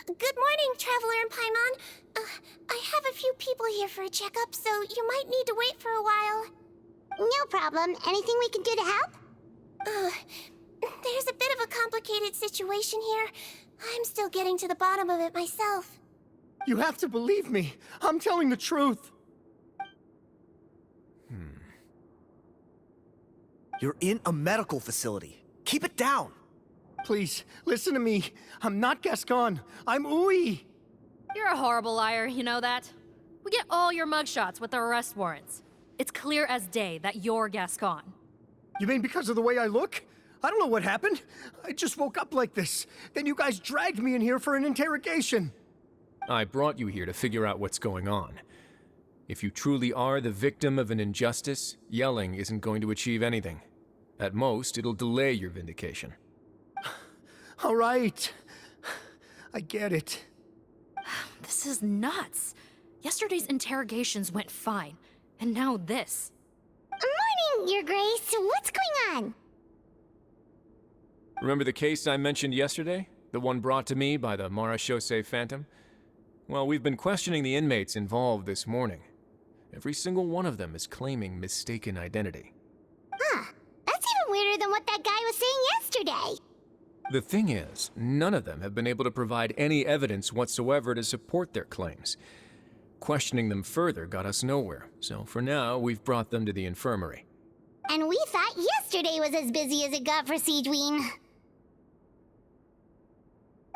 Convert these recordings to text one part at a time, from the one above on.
Good morning, Traveler and Paimon. I have a few people here for a checkup, so you might need to wait for a while. No problem. Anything we can do to help? There's a bit of a complicated situation here. I'm still getting to the bottom of it myself. You have to believe me. I'm telling the truth. You're in a medical facility. Keep it down. Please, listen to me. I'm not Gascon. I'm Uy. You're a horrible liar, you know that? We get all your mugshots with the arrest warrants. It's clear as day that you're Gascon. You mean because of the way I look? I don't know what happened. I just woke up like this. Then you guys dragged me in here for an interrogation. I brought you here to figure out what's going on. If you truly are the victim of an injustice, yelling isn't going to achieve anything. At most, it'll delay your vindication. All right. I get it. This is nuts. Yesterday's interrogations went fine, and now this. Morning, Your Grace. What's going on? Remember the case I mentioned yesterday? The one brought to me by the Marechaussee Phantom? Well, we've been questioning the inmates involved this morning. Every single one of them is claiming mistaken identity. Huh. That's even weirder than what that guy was saying yesterday. The thing is, none of them have been able to provide any evidence whatsoever to support their claims. Questioning them further got us nowhere, so for now, we've brought them to the infirmary. And we thought yesterday was as busy as it got for Siegeween.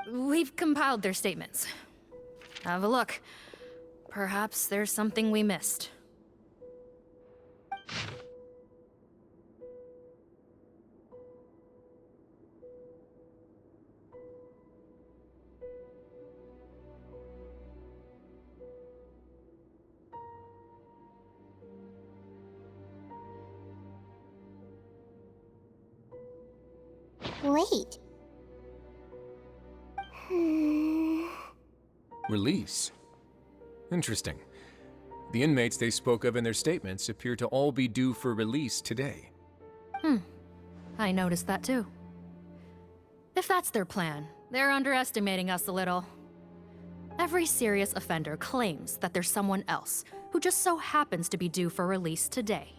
We've compiled their statements. Have a look. Perhaps there's something we missed. Wait. Release? Interesting. The inmates they spoke of in their statements appear to all be due for release today. I noticed that too. If that's their plan, they're underestimating us a little. Every serious offender claims that there's someone else who just so happens to be due for release today.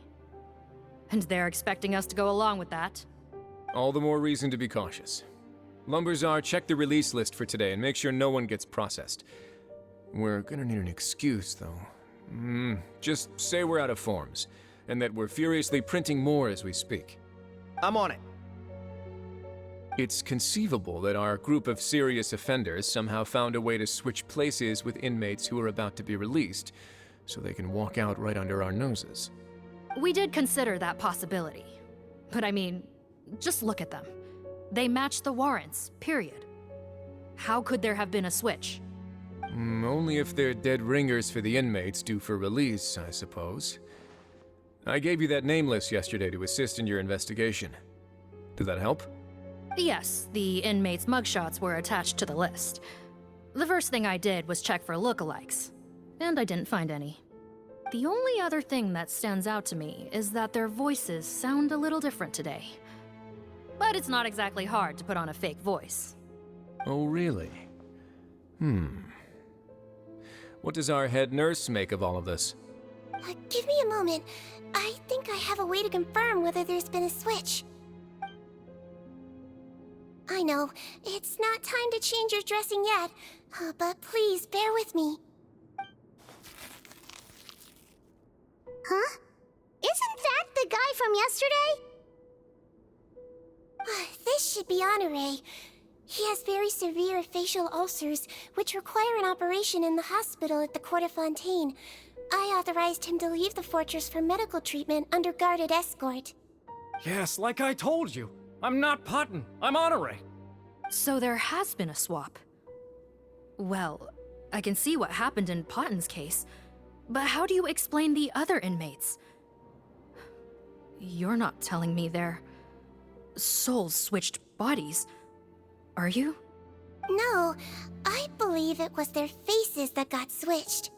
And they're expecting us to go along with that. All the more reason to be cautious. Lumberzar, check the release list for today and make sure no one gets processed. We're gonna need an excuse, though. Just say we're out of forms, and that we're furiously printing more as we speak. I'm on it. It's conceivable that our group of serious offenders somehow found a way to switch places with inmates who are about to be released, so they can walk out right under our noses. We did consider that possibility. But I mean, just look at them. They match the warrants, period. How could there have been a switch? Only if they're dead ringers for the inmates due for release, I suppose. I gave you that name list yesterday to assist in your investigation. Did that help? Yes, the inmates' mugshots were attached to the list. The first thing I did was check for lookalikes, and I didn't find any. The only other thing that stands out to me is that their voices sound a little different today. But it's not exactly hard to put on a fake voice. Oh, really? What does our head nurse make of all of this? Give me a moment. I think I have a way to confirm whether there's been a switch. I know, it's not time to change your dressing yet, but please bear with me. Huh? Isn't that the guy from yesterday? This should be Honore. He has very severe facial ulcers, which require an operation in the hospital at the Court of Fontaine. I authorized him to leave the fortress for medical treatment under guarded escort. Yes, like I told you. I'm not Potton. I'm Honore. So there has been a swap. Well, I can see what happened in Potton's case, but how do you explain the other inmates? You're not telling me their souls switched bodies, are you? No, I believe it was their faces that got switched.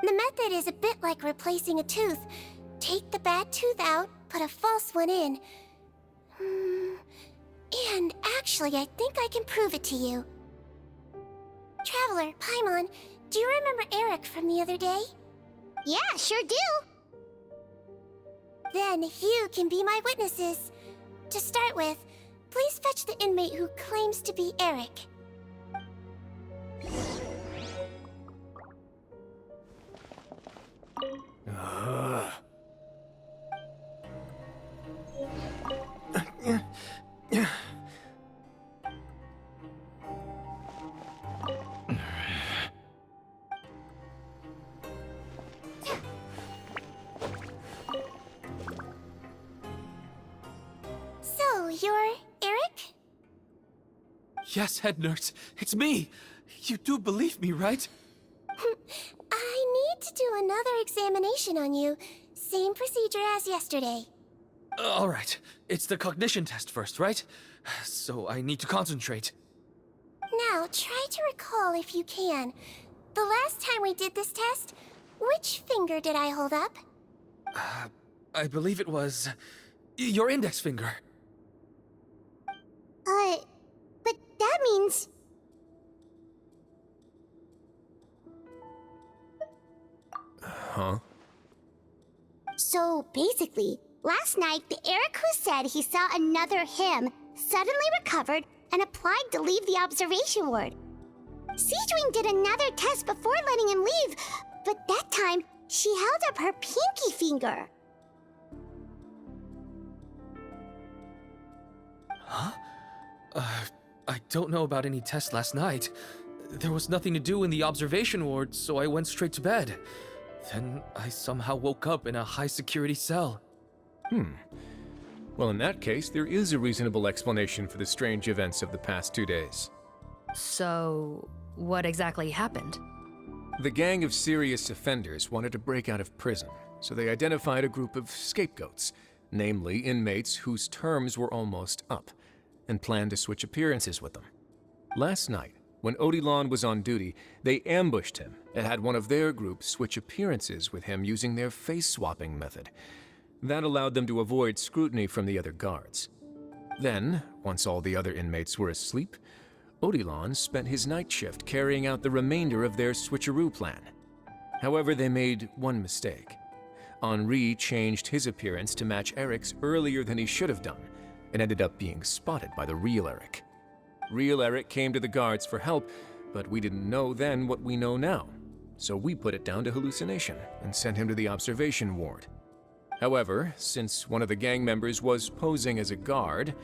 The method is a bit like replacing a tooth. Take the bad tooth out, put a false one in. And actually, I think I can prove it to you. Traveler, Paimon, do you remember Eric from the other day? Yeah, sure do. Then you can be my witnesses. To start with, please fetch the inmate who claims to be Eric. So, you're Eric? Yes, head nurse. It's me. You do believe me, right? I need to do another examination on you. Same procedure as yesterday. All right. It's the cognition test first, right? So I need to concentrate. Now, try to recall if you can. The last time we did this test, which finger did I hold up? I believe it was your index finger. But that means... Huh? So basically, last night, the Eric who said he saw another him suddenly recovered and applied to leave the observation ward. Seadwing did another test before letting him leave, but that time, she held up her pinky finger. Huh? I don't know about any tests last night. There was nothing to do in the observation ward, so I went straight to bed. Then I somehow woke up in a high-security cell. Well, in that case, there is a reasonable explanation for the strange events of the past 2 days. So, what exactly happened? The gang of serious offenders wanted to break out of prison, so they identified a group of scapegoats, namely inmates whose terms were almost up, and planned to switch appearances with them. Last night, when Odilon was on duty, they ambushed him and had one of their group switch appearances with him using their face-swapping method. That allowed them to avoid scrutiny from the other guards. Then, once all the other inmates were asleep, Odilon spent his night shift carrying out the remainder of their switcheroo plan. However, they made one mistake. Henri changed his appearance to match Eric's earlier than he should have done, and ended up being spotted by the real Eric. Real Eric came to the guards for help, but we didn't know then what we know now, so we put it down to hallucination and sent him to the observation ward. However, since one of the gang members was posing as a guard,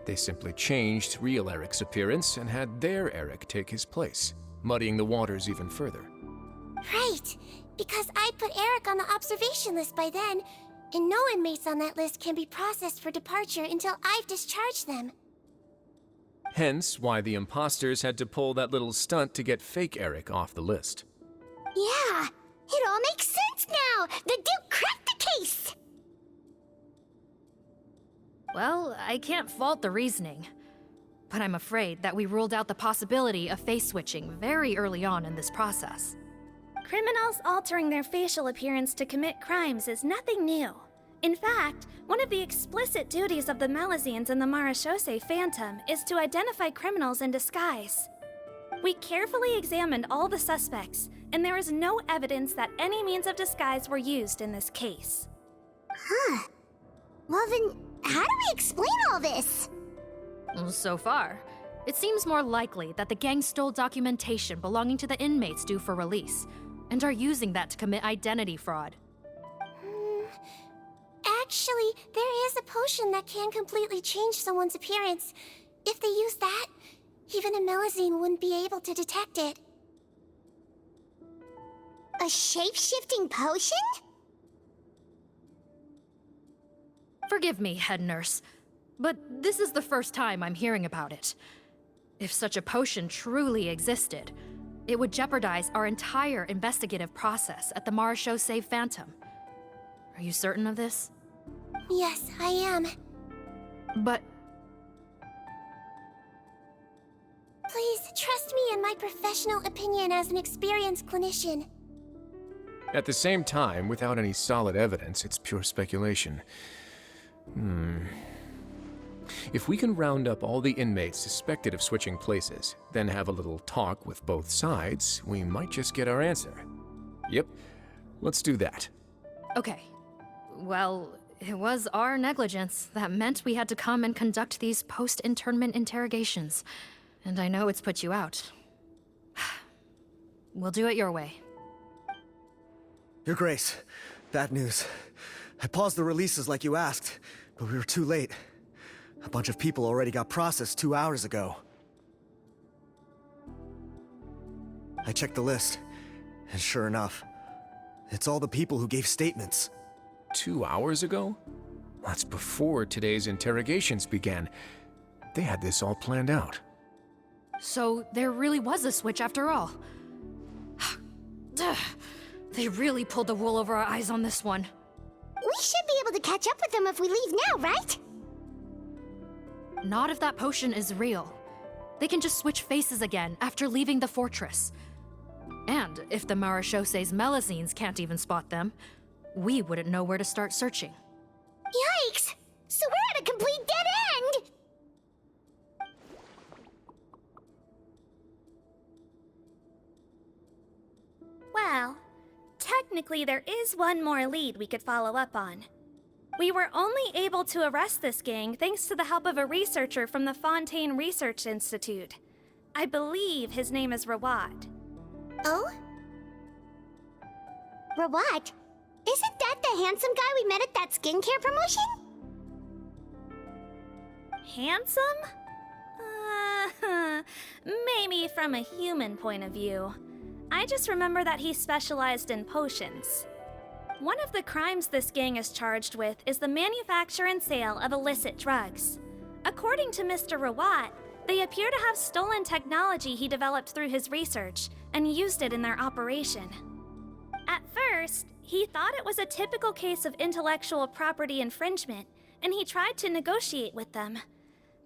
they simply changed real Eric's appearance and had their Eric take his place, muddying the waters even further. Right, because I put Eric on the observation list by then, and no inmates on that list can be processed for departure until I've discharged them. Hence why the imposters had to pull that little stunt to get fake Eric off the list. Yeah, it all makes sense now! The Duke cracked the case! Well, I can't fault the reasoning. But I'm afraid that we ruled out the possibility of face switching very early on in this process. Criminals altering their facial appearance to commit crimes is nothing new. In fact, one of the explicit duties of the Malazines in the Marechaussee Phantom is to identify criminals in disguise. We carefully examined all the suspects, and there is no evidence that any means of disguise were used in this case. Huh. Well then, how do we explain all this? So far, it seems more likely that the gang stole documentation belonging to the inmates due for release, and are using that to commit identity fraud. Actually, there is a potion that can completely change someone's appearance. If they use that, even a Melazine wouldn't be able to detect it. A shape-shifting potion? Forgive me, head nurse, but this is the first time I'm hearing about it. If such a potion truly existed, it would jeopardize our entire investigative process at the Marechaussee Phantom. Are you certain of this? Yes, I am. But Please, trust me in my professional opinion as an experienced clinician. At the same time, without any solid evidence, it's pure speculation. If we can round up all the inmates suspected of switching places, then have a little talk with both sides, we might just get our answer. Yep, let's do that. Okay. Well, it was our negligence that meant we had to come and conduct these post-internment interrogations. And I know it's put you out. We'll do it your way. Your Grace, bad news. I paused the releases like you asked, but we were too late. A bunch of people already got processed 2 hours ago. I checked the list, and sure enough, it's all the people who gave statements. 2 hours ago? That's before today's interrogations began. They had this all planned out. So there really was a switch after all. They really pulled the wool over our eyes on this one. We should be able to catch up with them if we leave now, right? Not if that potion is real. They can just switch faces again after leaving the fortress. And if the Marishose's Melazines can't even spot them, we wouldn't know where to start searching. Yikes! So we're at a complete dead end! Well, technically there is one more lead we could follow up on. We were only able to arrest this gang thanks to the help of a researcher from the Fontaine Research Institute. I believe his name is Rawat. Oh? Rawat? Isn't that the handsome guy we met at that skincare promotion? Handsome? Maybe from a human point of view. I just remember that he specialized in potions. One of the crimes this gang is charged with is the manufacture and sale of illicit drugs. According to Mr. Rawat, they appear to have stolen technology he developed through his research and used it in their operation. At first, he thought it was a typical case of intellectual property infringement, and he tried to negotiate with them.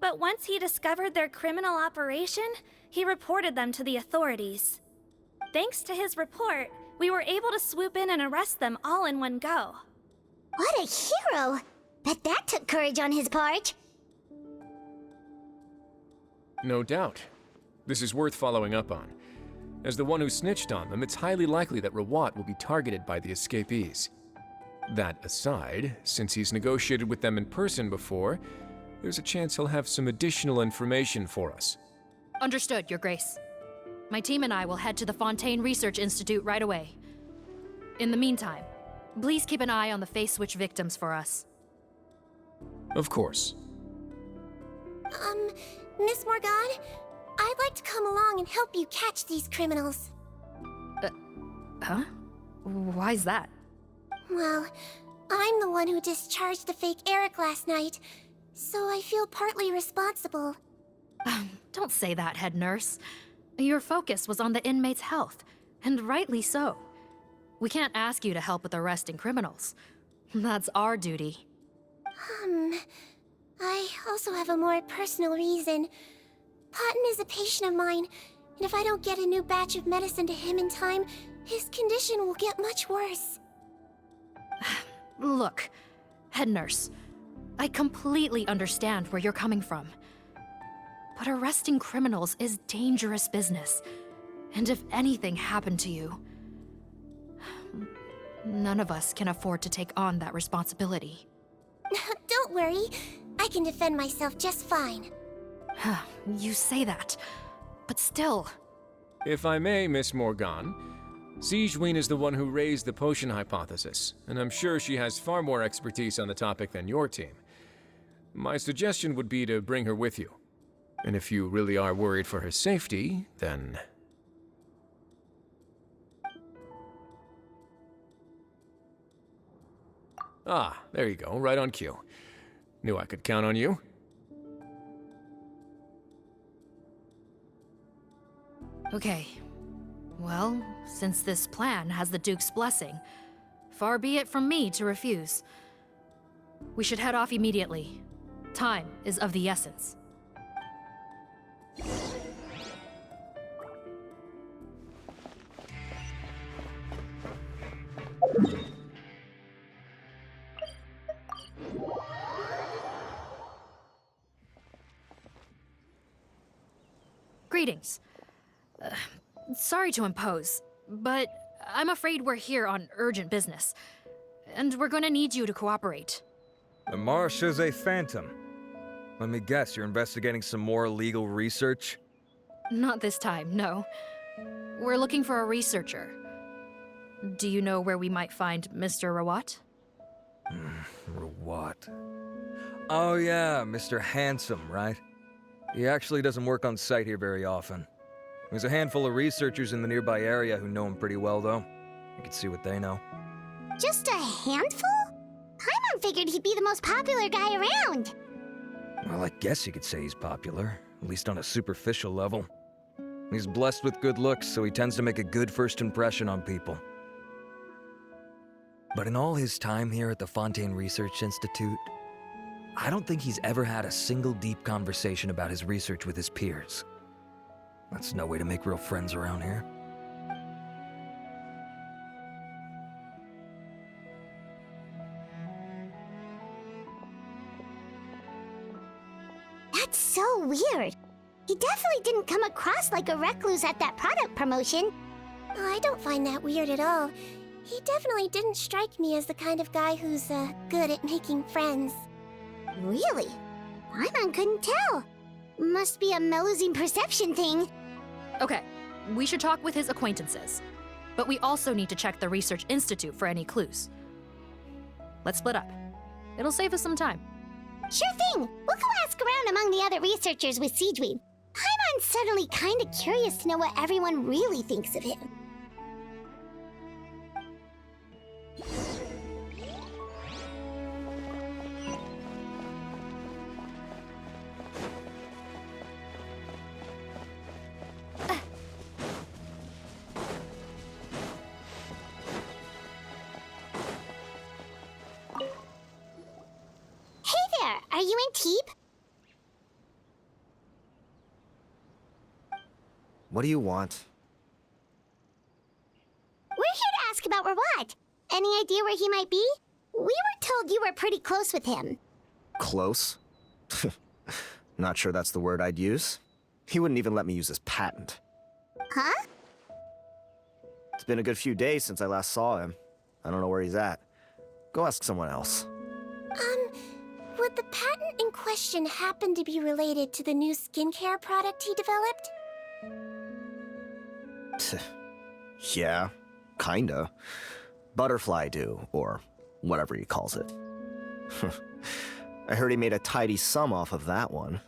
But once he discovered their criminal operation, he reported them to the authorities. Thanks to his report, we were able to swoop in and arrest them all in one go. What a hero! Bet that took courage on his part. No doubt. This is worth following up on. As the one who snitched on them, it's highly likely that Rawat will be targeted by the escapees. That aside, since he's negotiated with them in person before, there's a chance he'll have some additional information for us. Understood, Your Grace. My team and I will head to the Fontaine Research Institute right away. In the meantime, please keep an eye on the face switch victims for us. Of course. Miss Morgan, I'd like to come along and help you catch these criminals. Huh? Why's that? Well, I'm the one who discharged the fake Eric last night, so I feel partly responsible. Don't say that, head nurse. Your focus was on the inmates' health, and rightly so. We can't ask you to help with arresting criminals. That's our duty. I also have a more personal reason. Cotton is a patient of mine, and if I don't get a new batch of medicine to him in time, his condition will get much worse. Look, head nurse, I completely understand where you're coming from. But arresting criminals is dangerous business. And if anything happened to you, none of us can afford to take on that responsibility. Don't worry, I can defend myself just fine. You say that, but still. If I may, Miss Morgan, Sigewinne is the one who raised the potion hypothesis, and I'm sure she has far more expertise on the topic than your team. My suggestion would be to bring her with you. And if you really are worried for her safety, then... Ah, there you go, right on cue. Knew I could count on you. Okay. Well, since this plan has the Duke's blessing, far be it from me to refuse. We should head off immediately. Time is of the essence. Greetings. Sorry to impose, but I'm afraid we're here on urgent business. And we're gonna need you to cooperate. The Marechaussee Phantom. Let me guess, you're investigating some more illegal research? Not this time, no. We're looking for a researcher. Do you know where we might find Mr. Rawat? Rawat. Oh yeah, Mr. Handsome, right? He actually doesn't work on site here very often. There's a handful of researchers in the nearby area who know him pretty well, though. You can see what they know. Just a handful? Paimon figured he'd be the most popular guy around. Well, I guess you could say he's popular, at least on a superficial level. He's blessed with good looks, so he tends to make a good first impression on people. But in all his time here at the Fontaine Research Institute, I don't think he's ever had a single deep conversation about his research with his peers. That's no way to make real friends around here. That's so weird. He definitely didn't come across like a recluse at that product promotion. Oh, I don't find that weird at all. He definitely didn't strike me as the kind of guy who's, good at making friends. Really? Paimon couldn't tell. Must be a Melusine perception thing. Okay, we should talk with his acquaintances. But we also need to check the Research Institute for any clues. Let's split up. It'll save us some time. Sure thing. We'll go ask around among the other researchers with Siegeween. Paimon's suddenly kinda curious to know what everyone really thinks of him. Hey there, are you in Teep? What do you want? We're here to ask about Rawat. Any idea where he might be? We were told you were pretty close with him. Close? Not sure that's the word I'd use. He wouldn't even let me use his patent. Huh? It's been a good few days since I last saw him. I don't know where he's at. Go ask someone else. Would the patent in question happen to be related to the new skincare product he developed? Yeah, kinda. Butterfly dew, or whatever he calls it. I heard he made a tidy sum off of that one.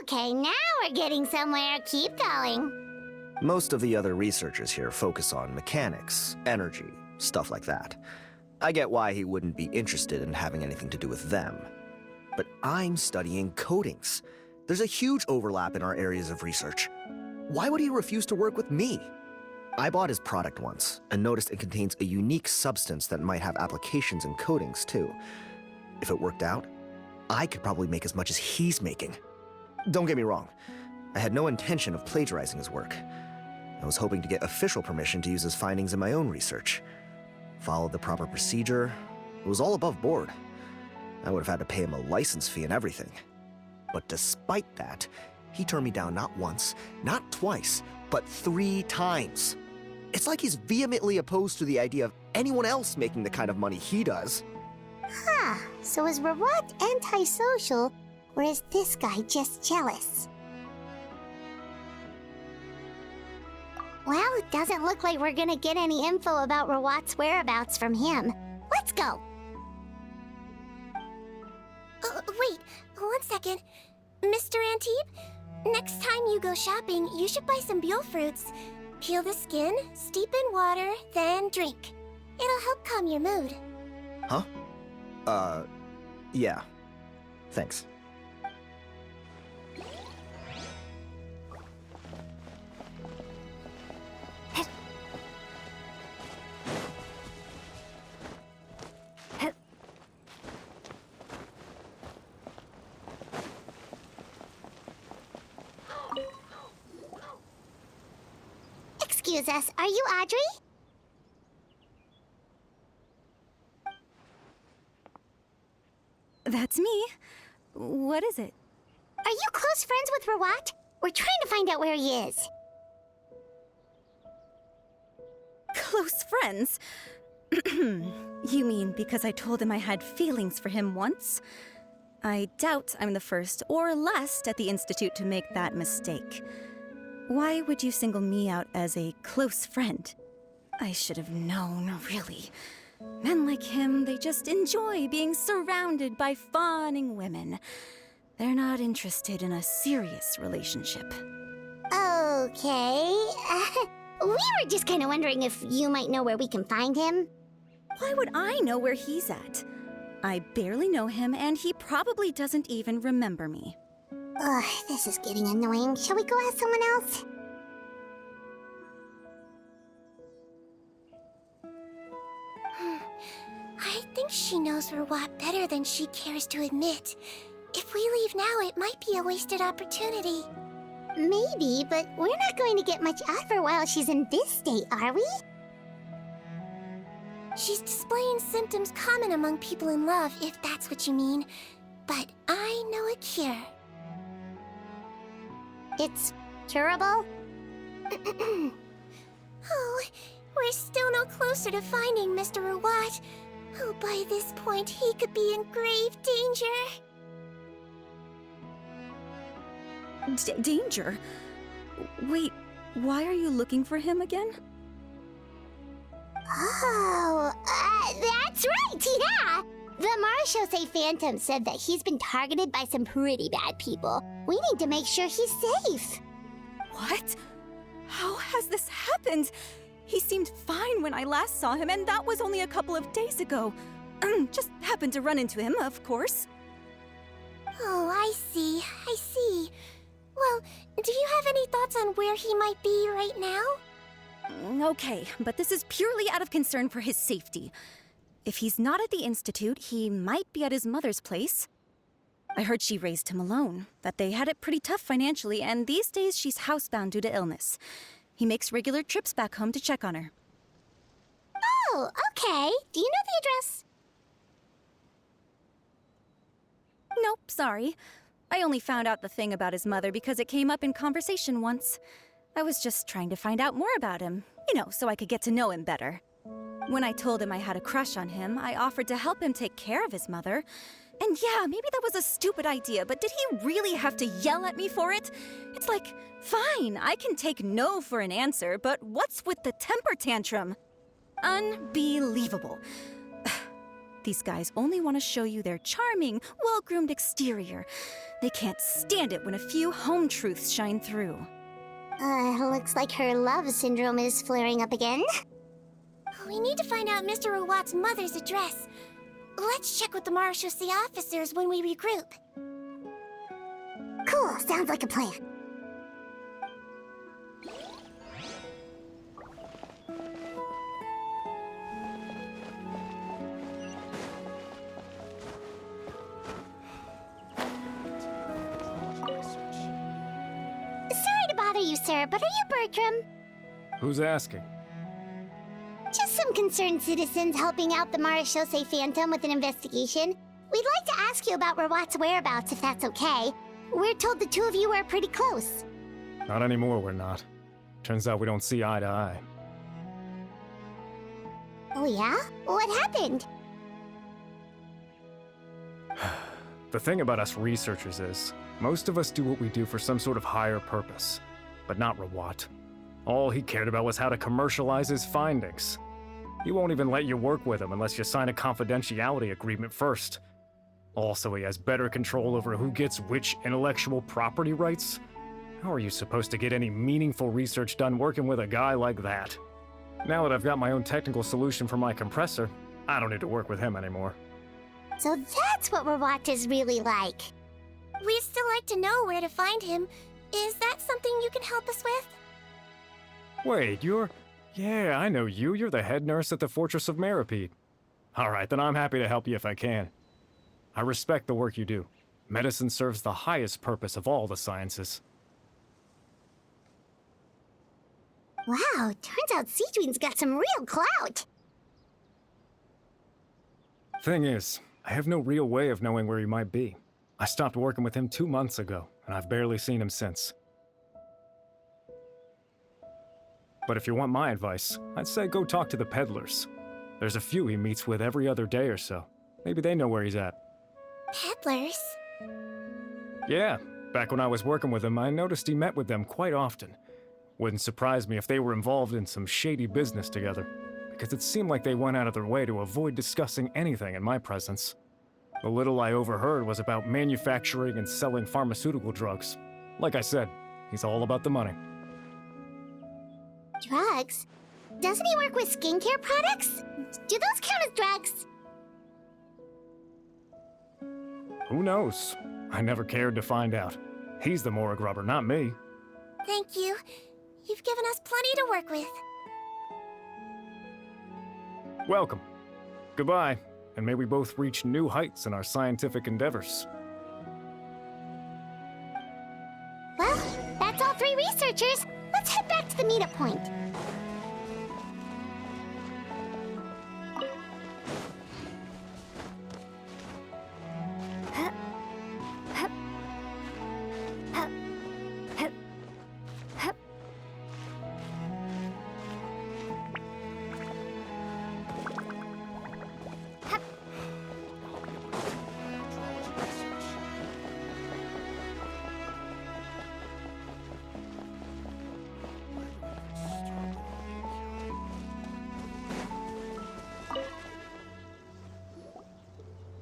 Okay, now we're getting somewhere. Keep going. Most of the other researchers here focus on mechanics, energy, stuff like that. I get why he wouldn't be interested in having anything to do with them. But I'm studying coatings. There's a huge overlap in our areas of research. Why would he refuse to work with me? I bought his product once and noticed it contains a unique substance that might have applications in coatings too. If it worked out, I could probably make as much as he's making. Don't get me wrong, I had no intention of plagiarizing his work. I was hoping to get official permission to use his findings in my own research. Followed the proper procedure. It was all above board. I would have had to pay him a license fee and everything. But despite that, he turned me down not once, not twice, but 3 times. It's like he's vehemently opposed to the idea of anyone else making the kind of money he does. Huh, so is Rawat antisocial, or is this guy just jealous? Well, it doesn't look like we're gonna get any info about Rawat's whereabouts from him. Let's go! Wait, 1 second. Mr. Antibes, next time you go shopping, you should buy some Buell fruits. Peel the skin, steep in water, then drink. It'll help calm your mood. Huh? Yeah. Thanks. Excuse us, are you Audrey? That's me. What is it? Are you close friends with Rawat? We're trying to find out where he is. Close friends? You mean because I told him I had feelings for him once? I doubt I'm the first or last at the Institute to make that mistake. Why would you single me out as a close friend? I should have known, really. Men like him, they just enjoy being surrounded by fawning women. They're not interested in a serious relationship. Okay. We were just kind of wondering if you might know where we can find him. Why would I know where he's at? I barely know him, and he probably doesn't even remember me. Ugh, this is getting annoying. Shall we go ask someone else? I think she knows Rawat better than she cares to admit. If we leave now, it might be a wasted opportunity. Maybe, but we're not going to get much out of her while she's in this state, are we? She's displaying symptoms common among people in love, if that's what you mean. But I know a cure. It's curable? Oh, we're still no closer to finding Mr. Rawat. Oh, by this point, he could be in grave danger. Danger? Wait, why are you looking for him again? Oh, that's right, yeah! The Marechaussee Phantom said that he's been targeted by some pretty bad people. We need to make sure he's safe. What? How has this happened? He seemed fine when I last saw him, and that was only a couple of days ago. Just happened to run into him, of course. Oh, I see. Well, do you have any thoughts on where he might be right now? Okay, but this is purely out of concern for his safety. If he's not at the Institute, he might be at his mother's place. I heard she raised him alone, that they had it pretty tough financially, and these days she's housebound due to illness. He makes regular trips back home to check on her. Oh, okay. Do you know the address? Nope, sorry. I only found out the thing about his mother because it came up in conversation once. I was just trying to find out more about him, so I could get to know him better. When I told him I had a crush on him, I offered to help him take care of his mother. And yeah, maybe that was a stupid idea, but did he really have to yell at me for it? It's like, fine, I can take no for an answer, but what's with the temper tantrum? Unbelievable. These guys only want to show you their charming, well-groomed exterior. They can't stand it when a few home truths shine through. Looks like her love syndrome is flaring up again. We need to find out Mr. Rawat's mother's address. Let's check with the Marechaussee officers when we regroup. Cool, sounds like a plan. Sorry to bother you, sir, but are you Bertram? Who's asking? Just some concerned citizens helping out the Marechaussee Phantom with an investigation. We'd like to ask you about Rawat's whereabouts, if that's okay. We're told the two of you are pretty close. Not anymore, we're not. Turns out we don't see eye to eye. Oh yeah? What happened? The thing about us researchers is, most of us do what we do for some sort of higher purpose. But not Rawat. All he cared about was how to commercialize his findings. He won't even let you work with him unless you sign a confidentiality agreement first. Also, he has better control over who gets which intellectual property rights. How are you supposed to get any meaningful research done working with a guy like that? Now that I've got my own technical solution for my compressor, I don't need to work with him anymore. So that's what Rawat is really like. We'd still like to know where to find him. Is that something you can help us with? Wait, Yeah, I know you. You're the head nurse at the Fortress of Meripede. Alright, then I'm happy to help you if I can. I respect the work you do. Medicine serves the highest purpose of all the sciences. Wow, turns out Sijuin's got some real clout. Thing is, I have no real way of knowing where he might be. I stopped working with him 2 months ago, and I've barely seen him since. But if you want my advice, I'd say go talk to the peddlers. There's a few he meets with every other day or so. Maybe they know where he's at. Peddlers? Yeah, back when I was working with him, I noticed he met with them quite often. Wouldn't surprise me if they were involved in some shady business together, because it seemed like they went out of their way to avoid discussing anything in my presence. The little I overheard was about manufacturing and selling pharmaceutical drugs. Like I said, he's all about the money. Drugs? Doesn't he work with skincare products? Do those count as drugs? Who knows? I never cared to find out. He's the morgue rubber, not me. Thank you. You've given us plenty to work with. Welcome. Goodbye, and may we both reach new heights in our scientific endeavors. Well, that's all 3 researchers. Let's head back to the meetup point.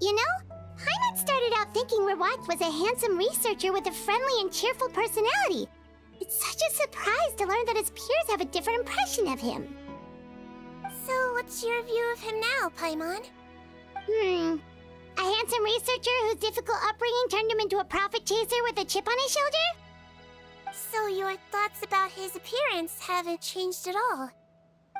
You know, Paimon started out thinking Rawat was a handsome researcher with a friendly and cheerful personality. It's such a surprise to learn that his peers have a different impression of him. So, what's your view of him now, Paimon? A handsome researcher whose difficult upbringing turned him into a profit chaser with a chip on his shoulder? So your thoughts about his appearance haven't changed at all?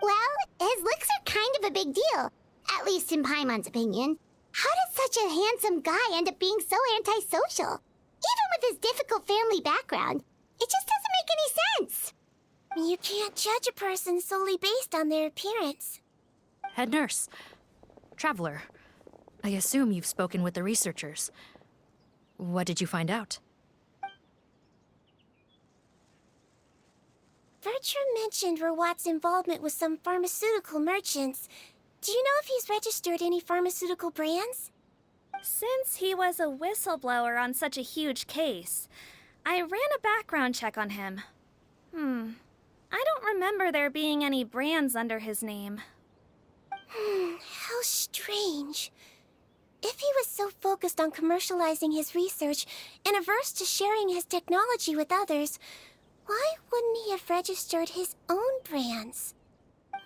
Well, his looks are kind of a big deal. At least in Paimon's opinion. How does such a handsome guy end up being so antisocial? Even with his difficult family background, it just doesn't make any sense. You can't judge a person solely based on their appearance. Head nurse. Traveler. I assume you've spoken with the researchers. What did you find out? Bertram mentioned Rawat's involvement with some pharmaceutical merchants. Do you know if he's registered any pharmaceutical brands? Since he was a whistleblower on such a huge case, I ran a background check on him. I don't remember there being any brands under his name. How strange. If he was so focused on commercializing his research and averse to sharing his technology with others, why wouldn't he have registered his own brands?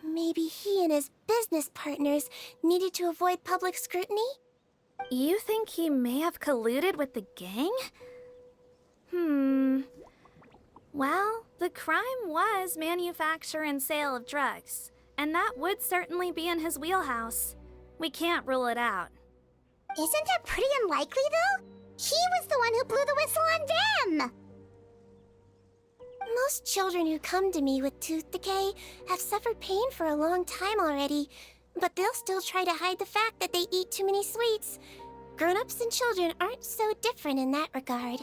Maybe he and his business partners needed to avoid public scrutiny? You think he may have colluded with the gang? Well, the crime was manufacture and sale of drugs, and that would certainly be in his wheelhouse. We can't rule it out. Isn't that pretty unlikely, though? He was the one who blew the whistle on them! Most children who come to me with tooth decay have suffered pain for a long time already, but they'll still try to hide the fact that they eat too many sweets. Grown-ups and children aren't so different in that regard.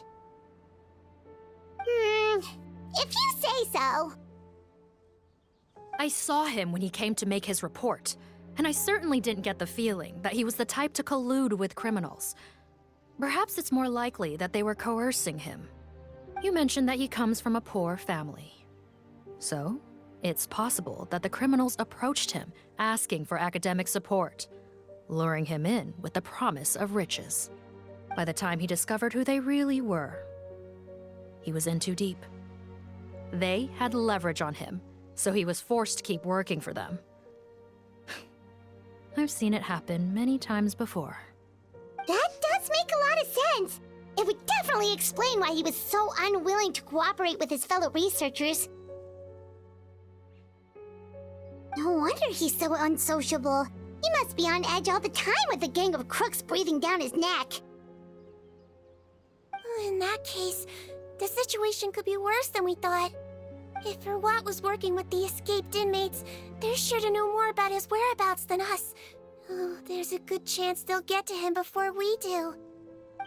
If you say so. I saw him when he came to make his report, and I certainly didn't get the feeling that he was the type to collude with criminals. Perhaps it's more likely that they were coercing him. You mentioned that he comes from a poor family. So, it's possible that the criminals approached him asking for academic support, luring him in with the promise of riches. By the time he discovered who they really were, he was in too deep. They had leverage on him, so he was forced to keep working for them. I've seen it happen many times before. That does make a lot of sense. It would definitely explain why he was so unwilling to cooperate with his fellow researchers. No wonder he's so unsociable. He must be on edge all the time with a gang of crooks breathing down his neck. In that case, the situation could be worse than we thought. If Rawat was working with the escaped inmates, they're sure to know more about his whereabouts than us. Oh, there's a good chance they'll get to him before we do.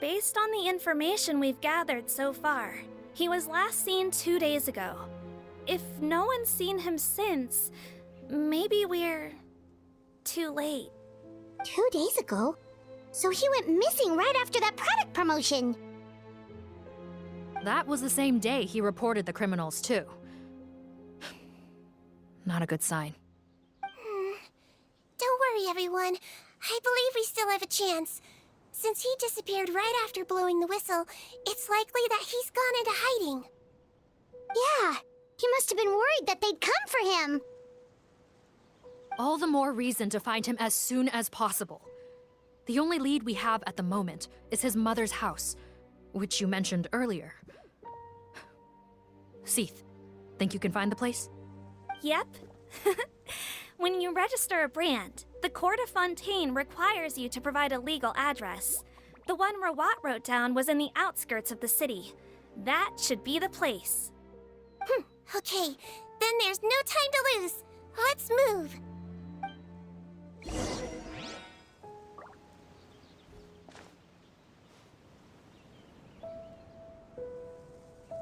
Based on the information we've gathered so far, he was last seen 2 days ago. if no one's seen him since, maybe we're too late. 2 days ago? So he went missing right after that product promotion. That was the same day he reported the criminals, too. Not a good sign. Don't worry, everyone. I believe we still have a chance. Since he disappeared right after blowing the whistle, it's likely that he's gone into hiding. Yeah, he must have been worried that they'd come for him. All the more reason to find him as soon as possible. The only lead we have at the moment is his mother's house, which you mentioned earlier. Seath, think you can find the place? Yep. When you register a brand, the Court of Fontaine requires you to provide a legal address. The one Rawat wrote down was in the outskirts of the city. That should be the place. Okay, then there's no time to lose. Let's move.